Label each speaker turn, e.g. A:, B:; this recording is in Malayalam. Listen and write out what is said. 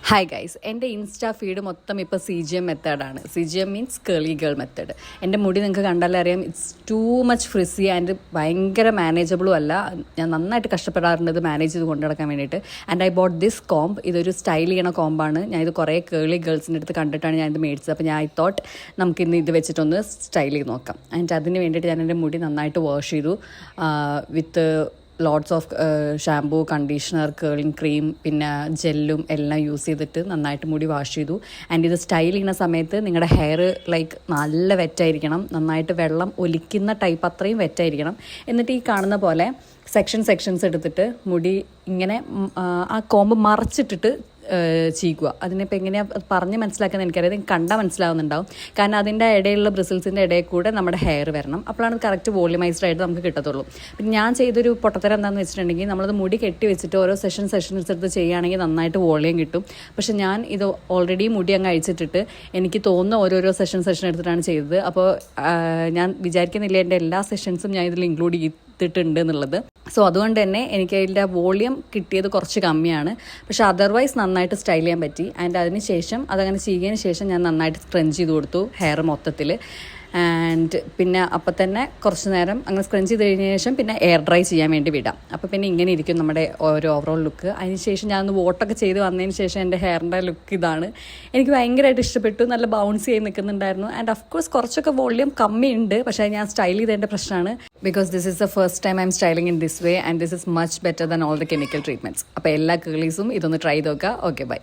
A: ഹായ് ഗൈസ്, എൻ്റെ ഇൻസ്റ്റാ ഫീഡ് മൊത്തം ഇപ്പോൾ CGM മെത്തേഡാണ്. CGM മീൻസ് കേളി ഗേൾ മെത്തേഡ്. എൻ്റെ മുടി നിങ്ങൾക്ക് കണ്ടാലേ അറിയാം, it's too much frizzy and ഭയങ്കര മാനേജബിളും അല്ല. ഞാൻ നന്നായിട്ട് കഷ്ടപ്പെടാറുണ്ട് ഇത് മാനേജ് ചെയ്ത് കൊണ്ടു നടക്കാൻ വേണ്ടിയിട്ട്. And I boat this comb. ഇതൊരു സ്റ്റൈൽ ചെയ്യണ കോമ്പാണ്. ഞാനിത് കുറേ കേളി ഗേൾസിൻ്റെ അടുത്ത് കണ്ടിട്ടാണ് ഞാനിത് മേടിച്ചത്. അപ്പോൾ ഞാൻ തോട്ട് നമുക്കിന്ന് ഇത് വെച്ചിട്ടൊന്ന് സ്റ്റൈൽ ചെയ്ത് നോക്കാം. ആൻഡ് അതിന് വേണ്ടിയിട്ട് ഞാൻ എൻ്റെ മുടി നന്നായിട്ട് വാഷ് ചെയ്തു with lots of shampoo, conditioner, curling cream, പിന്നെ ജെല്ലും എല്ലാം യൂസ് ചെയ്തിട്ട് നന്നായിട്ട് മുടി വാഷ് ചെയ്തു. ആൻഡ് ഇത് സ്റ്റൈൽ ചെയ്യുന്ന സമയത്ത് നിങ്ങളുടെ ഹെയർ ലൈക്ക് നല്ല വെറ്റായിരിക്കണം, നന്നായിട്ട് വെള്ളം ഒലിക്കുന്ന ടൈപ്പ് അത്രയും വെറ്റായിരിക്കണം. എന്നിട്ട് ഈ കാണുന്ന പോലെ സെക്ഷൻസ് എടുത്തിട്ട് മുടി ഇങ്ങനെ ആ കോമ്പ് മറച്ചിട്ടിട്ട് ചീക്കുക. അതിനിപ്പോൾ എങ്ങനെയാണ് പറഞ്ഞ് മനസ്സിലാക്കുന്നത് എനിക്കറിയാം, കണ്ടാൽ മനസ്സിലാവുന്നുണ്ടാവും. കാരണം അതിൻ്റെ ഇടയിലുള്ള ബ്രിസിൽസിൻ്റെ ഇടയിൽ കൂടെ നമ്മുടെ ഹെയർ വരണം. അപ്പോഴാണ് കറക്റ്റ് വോളിയമൈസ്ഡ് ആയിട്ട് നമുക്ക് കിട്ടത്തുള്ളൂ. പിന്നെ ഞാൻ ചെയ്തൊരു പൊട്ടത്തരം എന്താണെന്ന് വെച്ചിട്ടുണ്ടെങ്കിൽ, നമ്മളത് മുടി കെട്ടി വെച്ചിട്ട് ഓരോ സെഷൻസ് എടുത്ത് ചെയ്യുകയാണെങ്കിൽ നന്നായിട്ട് വോളിയം കിട്ടും. പക്ഷെ ഞാൻ ഇത് ഓൾറെഡി മുടി അങ്ങ് അഴിച്ചിട്ടിട്ട് എനിക്ക് തോന്നുന്ന ഓരോരോ സെഷൻ എടുത്തിട്ടാണ് ചെയ്തത്. അപ്പോൾ ഞാൻ വിചാരിക്കുന്നില്ല എൻ്റെ എല്ലാ സെഷൻസും ഞാൻ ഇതിൽ ഇൻക്ലൂഡ് ചെയ്തിട്ടുണ്ട് എന്നുള്ളത്. സോ അതുകൊണ്ട് തന്നെ എനിക്ക് അതിൻ്റെ വോളിയം കിട്ടിയത് കുറച്ച് കമ്മിയാണ്. പക്ഷേ അതർവൈസ് നന്നായിട്ട് സ്റ്റൈൽ ചെയ്യാൻ പറ്റി. ആൻഡ് അതിന് ശേഷം അതങ്ങനെ ചെയ്യുന്നതിന് ശേഷം ഞാൻ നന്നായിട്ട് സ്ക്രഞ്ച് ചെയ്ത് കൊടുത്തു ഹെയർ മൊത്തത്തിൽ. ആൻഡ് പിന്നെ അപ്പം തന്നെ കുറച്ച് നേരം അങ്ങനെ സ്ക്രഞ്ച് ചെയ്ത് കഴിഞ്ഞ ശേഷം പിന്നെ എയർ ഡ്രൈ ചെയ്യാൻ വേണ്ടി വിടാം. അപ്പോൾ പിന്നെ ഇങ്ങനെ ഇരിക്കും നമ്മുടെ ഒരു ഓവറോൾ ലുക്ക്. അതിന് ശേഷം ഞാനൊന്ന് വോട്ടൊക്കെ ചെയ്ത് വന്നതിന് ശേഷം എൻ്റെ ഹെയറിൻ്റെ ലുക്ക് ഇതാണ്. എനിക്ക് ഭയങ്കരമായിട്ട് ഇഷ്ടപ്പെട്ടു. നല്ല ബൗൺസ് ചെയ്ത് നിൽക്കുന്നുണ്ടായിരുന്നു. ആൻഡ് ഓഫ് കോഴ്സ് കുറച്ചൊക്കെ വോളിയം കമ്മിയുണ്ട്. പക്ഷേ ഞാൻ സ്റ്റൈൽ ചെയ്തതിൻ്റെ പ്രശ്നമാണ്. Because this is the first time I'm styling in this way and this is much better than all the chemical treatments. അപ്പോൾ എല്ലാ കേളീസും ഇതൊന്ന് ട്രൈ ചെയ്ത് നോക്കുക. Okay, by.